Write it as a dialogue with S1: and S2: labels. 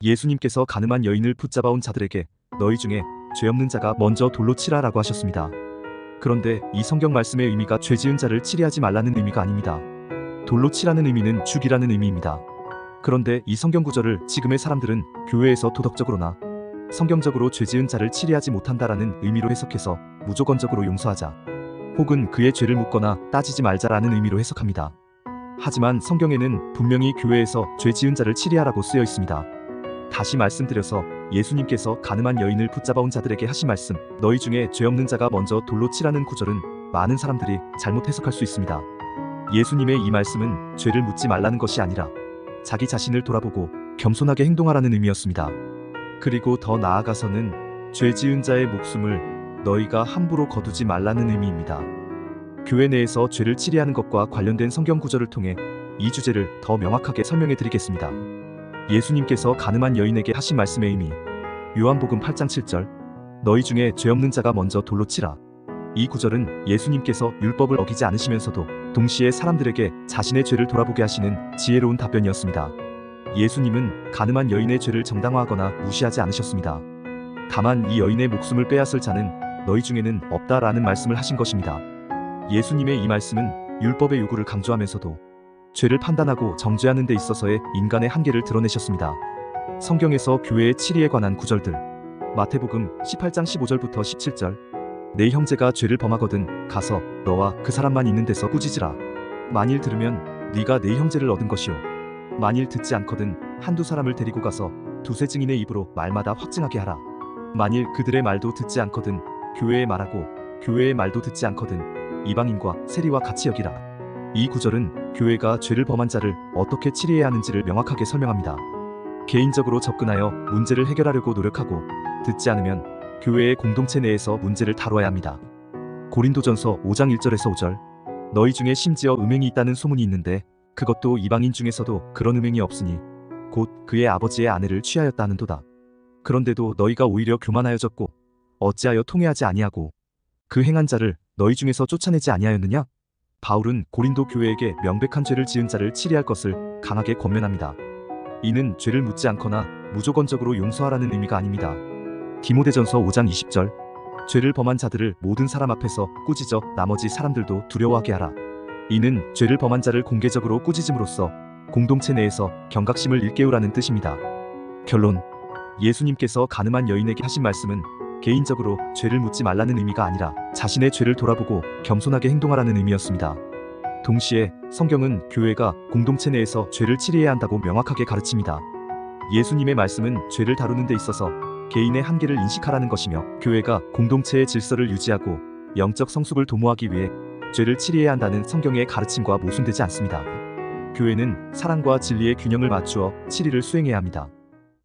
S1: 예수님께서 가늠한 여인을 붙잡아온 자들에게 너희 중에 죄 없는 자가 먼저 돌로 치라라고 하셨습니다. 그런데 이 성경 말씀의 의미가 죄 지은 자를 치리하지 말라는 의미가 아닙니다. 돌로 치라는 의미는 죽이라는 의미입니다. 그런데 이 성경 구절을 지금의 사람들은 교회에서 도덕적으로나 성경적으로 죄 지은 자를 치리하지 못한다라는 의미로 해석해서 무조건적으로 용서하자, 혹은 그의 죄를 묻거나 따지지 말자라는 의미로 해석합니다. 하지만 성경에는 분명히 교회에서 죄 지은 자를 치리하라고 쓰여 있습니다. 다시 말씀드려서 예수님께서 가늠한 여인을 붙잡아온 자들에게 하신 말씀, 너희 중에 죄 없는 자가 먼저 돌로 치라는 구절은 많은 사람들이 잘못 해석할 수 있습니다. 예수님의 이 말씀은 죄를 묻지 말라는 것이 아니라 자기 자신을 돌아보고 겸손하게 행동하라는 의미였습니다. 그리고 더 나아가서는 죄 지은 자의 목숨을 너희가 함부로 거두지 말라는 의미입니다. 교회 내에서 죄를 치리하는 것과 관련된 성경 구절을 통해 이 주제를 더 명확하게 설명해 드리겠습니다. 예수님께서 가늠한 여인에게 하신 말씀의 의미, 요한복음 8장 7절, 너희 중에 죄 없는 자가 먼저 돌로 치라. 이 구절은 예수님께서 율법을 어기지 않으시면서도 동시에 사람들에게 자신의 죄를 돌아보게 하시는 지혜로운 답변이었습니다. 예수님은 가늠한 여인의 죄를 정당화하거나 무시하지 않으셨습니다. 다만 이 여인의 목숨을 빼앗을 자는 너희 중에는 없다라는 말씀을 하신 것입니다. 예수님의 이 말씀은 율법의 요구를 강조하면서도 죄를 판단하고 정죄하는 데 있어서의 인간의 한계를 드러내셨습니다. 성경에서 교회의 치리에 관한 구절들, 마태복음 18장 15절부터 17절, 내 형제가 죄를 범하거든 가서 너와 그 사람만 있는 데서 꾸짖으라. 만일 들으면 네가 내 형제를 얻은 것이요, 만일 듣지 않거든 한두 사람을 데리고 가서 두세 증인의 입으로 말마다 확증하게 하라. 만일 그들의 말도 듣지 않거든 교회에 말하고 교회의 말도 듣지 않거든 이방인과 세리와 같이 여기라. 이 구절은 교회가 죄를 범한 자를 어떻게 치리해야 하는지를 명확하게 설명합니다. 개인적으로 접근하여 문제를 해결하려고 노력하고 듣지 않으면 교회의 공동체 내에서 문제를 다뤄야 합니다. 고린도전서 5장 1절에서 5절, 너희 중에 심지어 음행이 있다는 소문이 있는데 그것도 이방인 중에서도 그런 음행이 없으니 곧 그의 아버지의 아내를 취하였다 하는도다. 그런데도 너희가 오히려 교만하여졌고 어찌하여 통회하지 아니하고 그 행한 자를 너희 중에서 쫓아내지 아니하였느냐? 바울은 고린도 교회에게 명백한 죄를 지은 자를 치리할 것을 강하게 권면합니다. 이는 죄를 묻지 않거나 무조건적으로 용서하라는 의미가 아닙니다. 디모데전서 5장 20절, 죄를 범한 자들을 모든 사람 앞에서 꾸짖어 나머지 사람들도 두려워하게 하라. 이는 죄를 범한 자를 공개적으로 꾸짖음으로써 공동체 내에서 경각심을 일깨우라는 뜻입니다. 결론, 예수님께서 가늠한 여인에게 하신 말씀은 개인적으로 죄를 묻지 말라는 의미가 아니라 자신의 죄를 돌아보고 겸손하게 행동하라는 의미였습니다. 동시에 성경은 교회가 공동체 내에서 죄를 치리해야 한다고 명확하게 가르칩니다. 예수님의 말씀은 죄를 다루는 데 있어서 개인의 한계를 인식하라는 것이며 교회가 공동체의 질서를 유지하고 영적 성숙을 도모하기 위해 죄를 치리해야 한다는 성경의 가르침과 모순되지 않습니다. 교회는 사랑과 진리의 균형을 맞추어 치리를 수행해야 합니다.